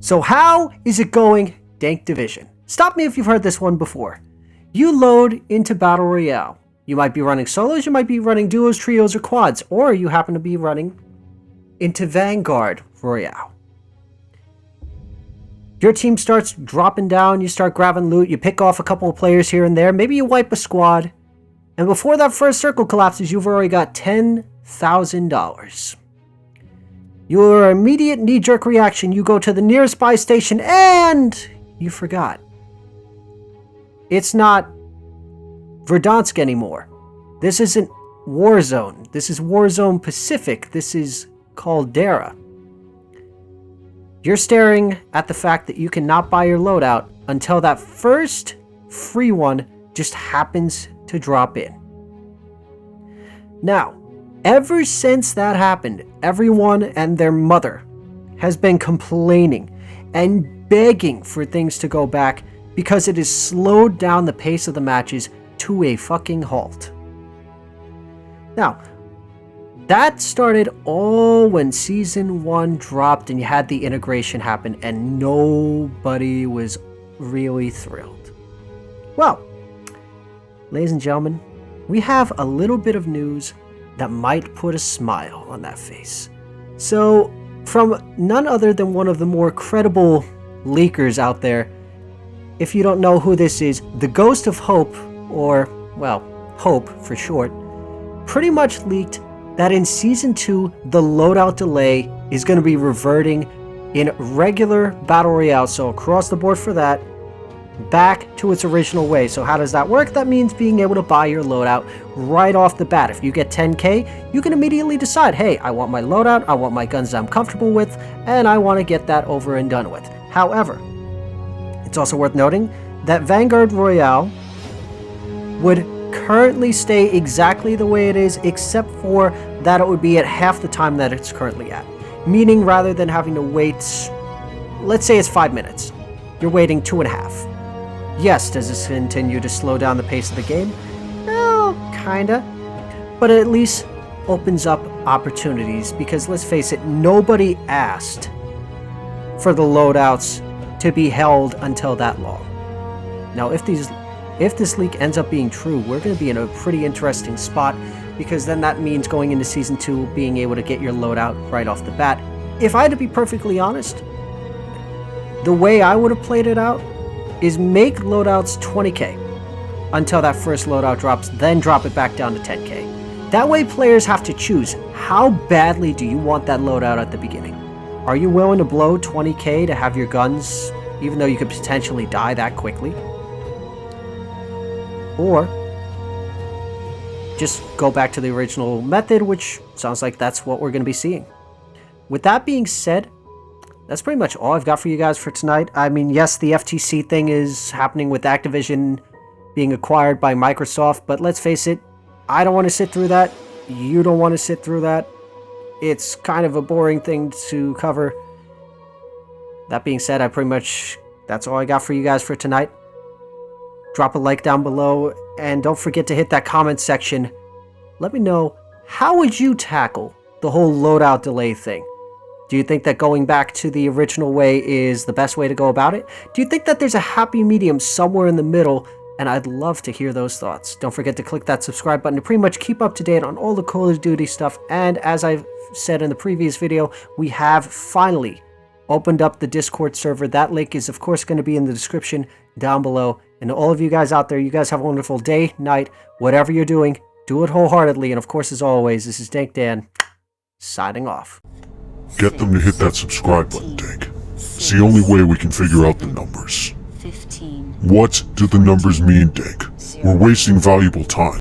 So how is it going, Dank Division? Stop me if you've heard this one before. You load into Battle Royale. You might be running solos, you might be running duos, trios, or quads, or you happen to be running into Vanguard Royale. Your team starts dropping down, you start grabbing loot, you pick off a couple of players here and there, maybe you wipe a squad, and before that first circle collapses, you've already got $10,000. Your immediate knee-jerk reaction, you go to the nearest buy station and you forgot. It's not Verdansk anymore. This isn't Warzone. This is Warzone Pacific. This is Caldera. You're staring at the fact that you cannot buy your loadout until that first free one just happens to drop in. Now, ever since that happened, everyone and their mother has been complaining and begging for things to go back because it has slowed down the pace of the matches to a fucking halt. Now, that started all when Season 1 dropped and you had the integration happen and nobody was really thrilled. Well, ladies and gentlemen, we have a little bit of news that might put a smile on that face. So, from none other than one of the more credible leakers out there, if you don't know who this is, the Ghost of Hope, or, well, Hope for short, pretty much leaked that in Season 2, the loadout delay is going to be reverting in regular Battle Royale, so across the board for that, back to its original way. So how does that work? That means being able to buy your loadout right off the bat. If you get 10k, you can immediately decide, hey, I want my loadout, I want my guns that I'm comfortable with, and I want to get that over and done with. However, it's also worth noting that Vanguard Royale would currently stay exactly the way it is, except for that it would be at half the time that it's currently at. Meaning rather than having to wait, let's say it's 5 minutes, you're waiting 2.5. Yes, does this continue to slow down the pace of the game? Well, kinda. But it at least opens up opportunities because let's face it, nobody asked for the loadouts to be held until that long. Now, if this leak ends up being true, we're going to be in a pretty interesting spot because then that means going into Season 2 being able to get your loadout right off the bat. If I had to be perfectly honest, the way I would have played it out is make loadouts 20k until that first loadout drops, then drop it back down to 10k. That way players have to choose how badly do you want that loadout at the beginning. Are you willing to blow 20k to have your guns, even though you could potentially die that quickly? Or just go back to the original method, which sounds like that's what we're going to be seeing. With that being said, that's pretty much all I've got for you guys for tonight. I mean, yes, the FTC thing is happening with Activision being acquired by Microsoft, but let's face it, I don't want to sit through that. You don't want to sit through that. It's kind of a boring thing to cover. That being said, that's all I got for you guys for tonight. Drop a like down below, and don't forget to hit that comment section. Let me know, how would you tackle the whole loadout delay thing? Do you think that going back to the original way is the best way to go about it? Do you think that there's a happy medium somewhere in the middle? And I'd love to hear those thoughts. Don't forget to click that subscribe button to pretty much keep up to date on all the Call of Duty stuff. And as I've said in the previous video, we have finally opened up the Discord server. That link is, of course, going to be in the description down below. And to all of you guys out there, you guys have a wonderful day, night, whatever you're doing. Do it wholeheartedly. And of course, as always, this is Dank Dan, signing off. Get them to hit that subscribe button, Dank. It's the only way we can figure out the numbers. 15. What do the numbers mean, Dank? We're wasting valuable time.